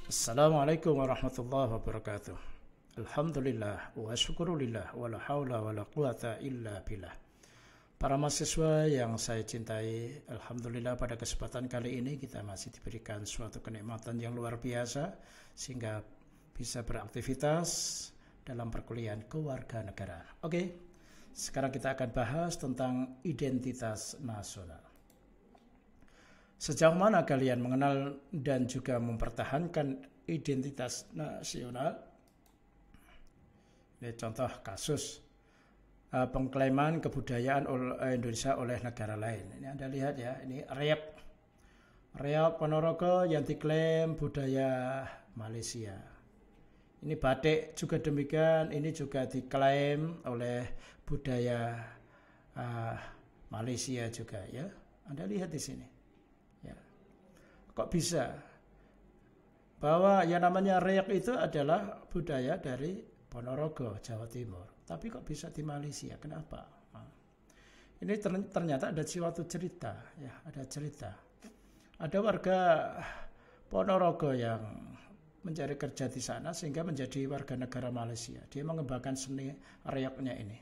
Assalamualaikum warahmatullahi wabarakatuh. Alhamdulillah wa syukurulillah wa la hawla wa la quwata illa billah. Para mahasiswa yang saya cintai, alhamdulillah pada kesempatan kali ini kita masih diberikan suatu kenikmatan yang luar biasa sehingga bisa beraktivitas dalam perkuliahan kewarganegaraan. Oke, sekarang kita akan bahas tentang identitas nasional. Sejauh mana kalian mengenal dan juga mempertahankan identitas nasional? Ini contoh kasus pengklaiman kebudayaan Indonesia oleh negara lain. Ini Anda lihat ya, ini Riau Ponorogo yang diklaim budaya Malaysia. Ini batik juga demikian, ini juga diklaim oleh budaya Malaysia juga ya. Anda lihat di sini. Ya. Kok bisa? Bahwa yang namanya reok itu adalah budaya dari Ponorogo, Jawa Timur. Tapi kok bisa di Malaysia? Kenapa? Nah, ini ternyata ada suatu cerita. Ya, ada cerita. Ada warga Ponorogo yang mencari kerja di sana sehingga menjadi warga negara Malaysia. Dia mengembangkan seni reoknya ini.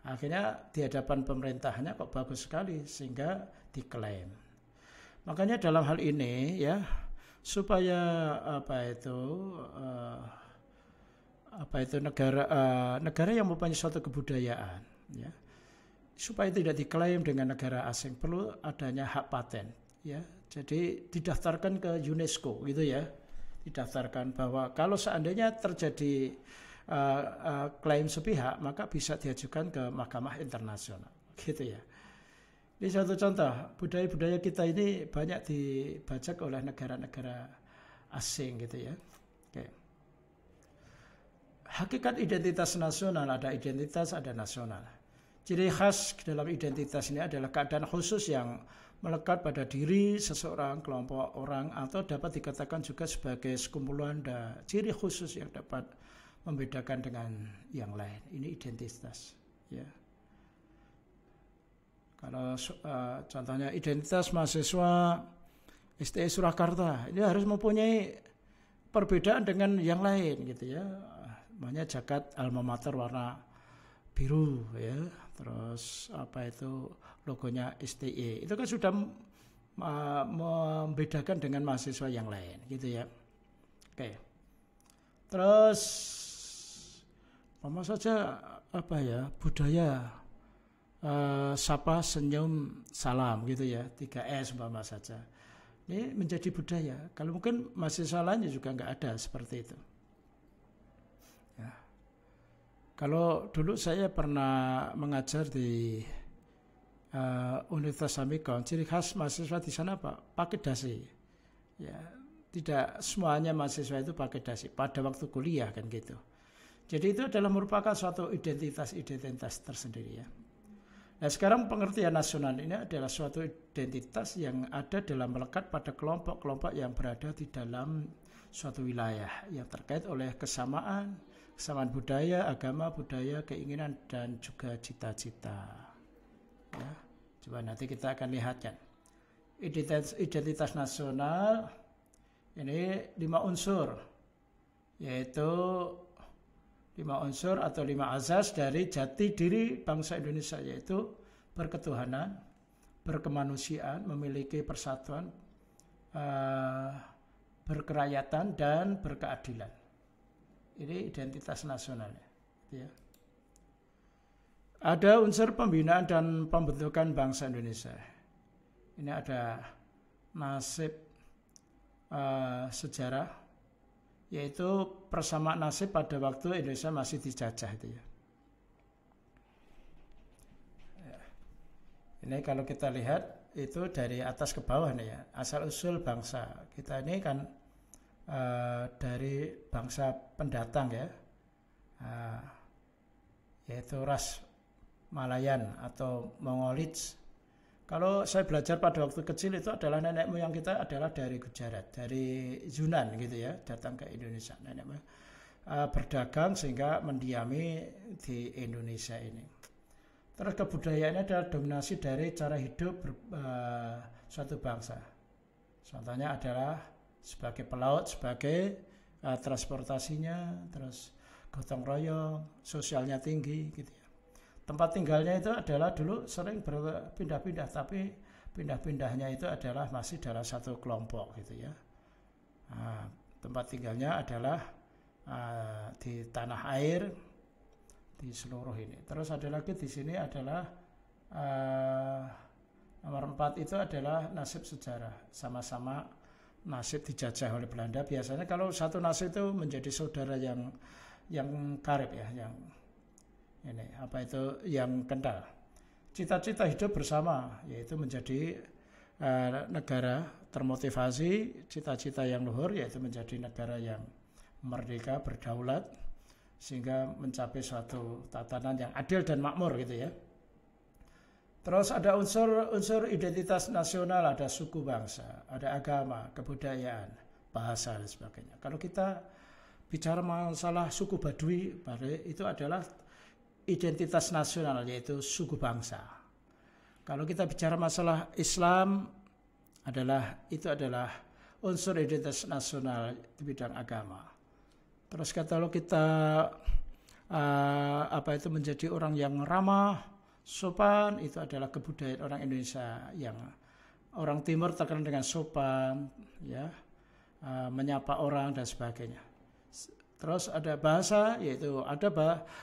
Akhirnya di hadapan pemerintahnya kok bagus sekali sehingga diklaim. Makanya dalam hal ini ya, supaya negara yang mempunyai suatu kebudayaan ya, supaya tidak diklaim dengan negara asing perlu adanya hak paten ya. Jadi didaftarkan ke UNESCO gitu ya, didaftarkan bahwa kalau seandainya terjadi klaim sepihak maka bisa diajukan ke Mahkamah Internasional gitu ya. Ini satu contoh, budaya-budaya kita ini banyak dibajak oleh negara-negara asing gitu ya. Oke. Hakikat identitas nasional, ada identitas, ada nasional. Ciri khas dalam identitas ini adalah keadaan khusus yang melekat pada diri seseorang, kelompok orang, atau dapat dikatakan juga sebagai sekumpulan ciri khusus yang dapat membedakan dengan yang lain. Ini identitas ya. Kalau contohnya identitas mahasiswa STI Surakarta, ini harus mempunyai perbedaan dengan yang lain gitu ya. Namanya jaket alma mater warna biru ya. Terus logonya STI. Itu kan sudah membedakan dengan mahasiswa yang lain gitu ya. Oke. Terus apa saja budaya sapa, senyum, salam gitu ya, 3S umpama saja. Ini menjadi budaya. Kalau mungkin mahasiswa lainnya juga nggak ada seperti itu. Ya. Kalau dulu saya pernah mengajar di Universitas Amikon, ciri khas mahasiswa di sana pakai dasi. Ya, tidak semuanya mahasiswa itu pakai dasi pada waktu kuliah kan gitu. Jadi itu adalah merupakan suatu identitas tersendiri ya. Nah sekarang pengertian nasional ini adalah suatu identitas yang ada dalam melekat pada kelompok-kelompok yang berada di dalam suatu wilayah yang terkait oleh kesamaan budaya, agama, budaya, keinginan, dan juga cita-cita. Ya, coba nanti kita akan lihat kan. Identitas nasional ini 5 unsur, yaitu 5 unsur atau 5 azas dari jati diri bangsa Indonesia, yaitu berketuhanan, berkemanusiaan, memiliki persatuan, berkerakyatan, dan berkeadilan. Ini identitas nasional. Ya. Ada unsur pembinaan dan pembentukan bangsa Indonesia. Ini ada nasib sejarah, yaitu persamaan nasib pada waktu Indonesia masih dijajah itu ya. Ini kalau kita lihat itu dari atas ke bawah nih ya, asal usul bangsa kita ini kan dari bangsa pendatang ya, yaitu ras Malayan atau Mongolid. Kalau saya belajar pada waktu kecil itu adalah nenek moyang kita adalah dari Gujarat, dari Yunan gitu ya, datang ke Indonesia. Nenek moyang berdagang sehingga mendiami di Indonesia ini. Terus kebudayaan adalah dominasi dari cara hidup suatu bangsa. Contohnya adalah sebagai pelaut, sebagai transportasinya, terus gotong royong, sosialnya tinggi gitu ya. Tempat tinggalnya itu adalah dulu sering berpindah-pindah, tapi pindah-pindahnya itu adalah masih dalam satu kelompok gitu ya. Tempat tinggalnya adalah di tanah air, di seluruh ini. Terus ada lagi di sini adalah nomor 4 itu adalah nasib sejarah. Sama-sama nasib dijajah oleh Belanda. Biasanya kalau satu nasib itu menjadi saudara yang karib ya, yang kental. Cita-cita hidup bersama, yaitu menjadi negara termotivasi, cita-cita yang luhur, yaitu menjadi negara yang merdeka, berdaulat, sehingga mencapai suatu tatanan yang adil dan makmur gitu ya. Terus ada unsur identitas nasional, ada suku bangsa, ada agama, kebudayaan, bahasa dan sebagainya. Kalau kita bicara masalah suku Baduy, itu adalah identitas nasional, yaitu suku bangsa. Kalau kita bicara masalah Islam, itu adalah unsur identitas nasional di bidang agama. Terus kalau kita menjadi orang yang ramah, sopan, itu adalah kebudayaan orang Indonesia, yang orang Timur terkenal dengan sopan, ya, menyapa orang dan sebagainya. Terus ada bahasa, yaitu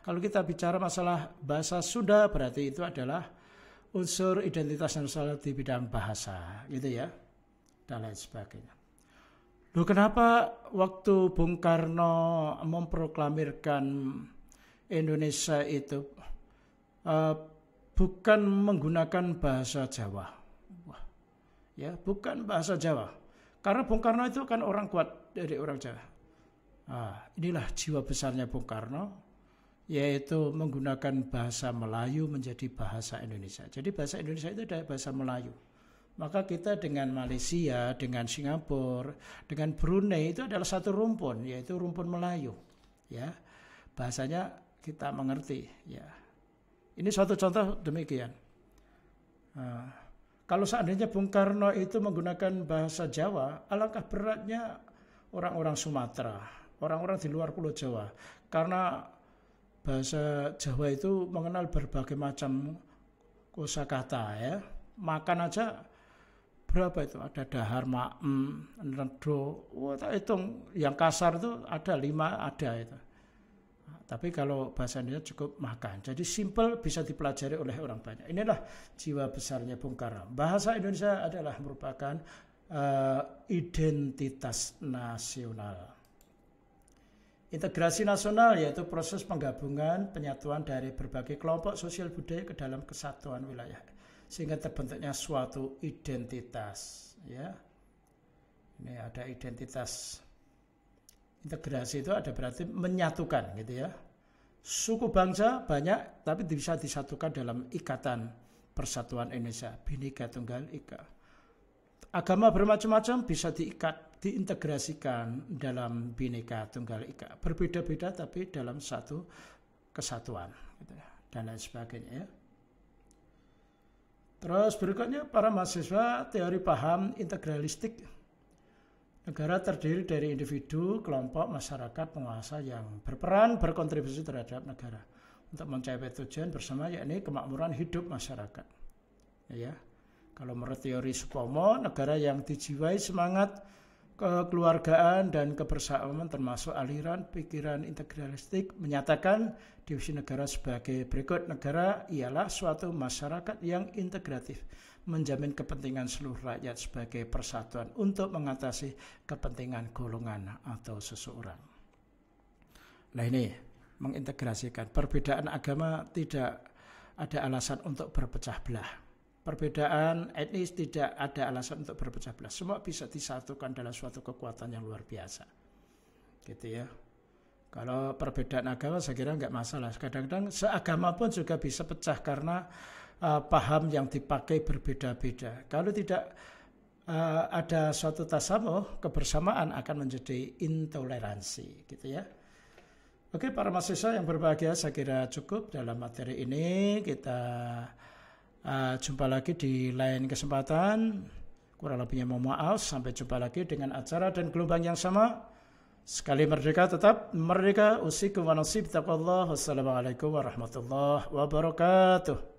kalau kita bicara masalah bahasa Sunda, berarti itu adalah unsur identitas nasional di bidang bahasa, gitu ya, dan lain sebagainya. Loh, kenapa waktu Bung Karno memproklamirkan Indonesia itu bukan menggunakan bahasa Jawa? Bukan bahasa Jawa. Karena Bung Karno itu kan orang kuat dari orang Jawa. Inilah jiwa besarnya Bung Karno, yaitu menggunakan bahasa Melayu menjadi bahasa Indonesia. Jadi bahasa Indonesia itu adalah bahasa Melayu. Maka kita dengan Malaysia, dengan Singapura, dengan Brunei itu adalah satu rumpun, yaitu rumpun Melayu. Ya, bahasanya kita mengerti. Ya, ini suatu contoh demikian. Kalau seandainya Bung Karno itu menggunakan bahasa Jawa, alangkah beratnya orang-orang Sumatera, orang-orang di luar Pulau Jawa, karena bahasa Jawa itu mengenal berbagai macam kosakata ya. Makan aja berapa itu? Ada dahar, maem, nedo. Tak hitung yang kasar itu ada 5 ada itu. Tapi kalau bahasa Indonesia cukup makan. Jadi simple, bisa dipelajari oleh orang banyak. Inilah jiwa besarnya Bung Karno. Bahasa Indonesia adalah merupakan identitas nasional. Integrasi nasional yaitu proses penggabungan, penyatuan dari berbagai kelompok sosial budaya ke dalam kesatuan wilayah, sehingga terbentuknya suatu identitas. Ya, ini ada identitas. Integrasi itu ada berarti menyatukan, gitu ya. Suku bangsa banyak, tapi bisa disatukan dalam ikatan persatuan Indonesia, Bhinneka Tunggal Ika. Agama bermacam-macam bisa diintegrasikan dalam Bhinneka Tunggal Ika. Berbeda-beda tapi dalam satu kesatuan, gitu ya, dan lain sebagainya. Ya. Terus berikutnya para mahasiswa teori paham integralistik. Negara terdiri dari individu, kelompok, masyarakat, penguasa yang berperan berkontribusi terhadap negara untuk mencapai tujuan bersama, yakni kemakmuran hidup masyarakat. Ya. Kalau menurut teori Supomo, negara yang dijiwai semangat kekeluargaan dan kebersamaan termasuk aliran pikiran integralistik menyatakan definisi negara sebagai berikut. Negara ialah suatu masyarakat yang integratif, menjamin kepentingan seluruh rakyat sebagai persatuan untuk mengatasi kepentingan golongan atau seseorang. Nah, ini mengintegrasikan. Perbedaan agama tidak ada alasan untuk berpecah belah. Perbedaan etnis tidak ada alasan untuk berpecah belah. Semua bisa disatukan dalam suatu kekuatan yang luar biasa. Gitu ya. Kalau perbedaan agama saya kira enggak masalah. Kadang-kadang seagama pun juga bisa pecah karena paham yang dipakai berbeda-beda. Kalau tidak ada suatu tasamuh, kebersamaan akan menjadi intoleransi, gitu ya. Oke, para mahasiswa yang berbahagia, saya kira cukup dalam materi ini. Kita jumpa lagi di lain kesempatan. Kurang lebihnya mohon maaf. Sampai jumpa lagi dengan acara dan gelombang yang sama. Sekali merdeka, tetap merdeka. Usikum wa nasib taqwallah. Wassalamualaikum warahmatullahi wabarakatuh.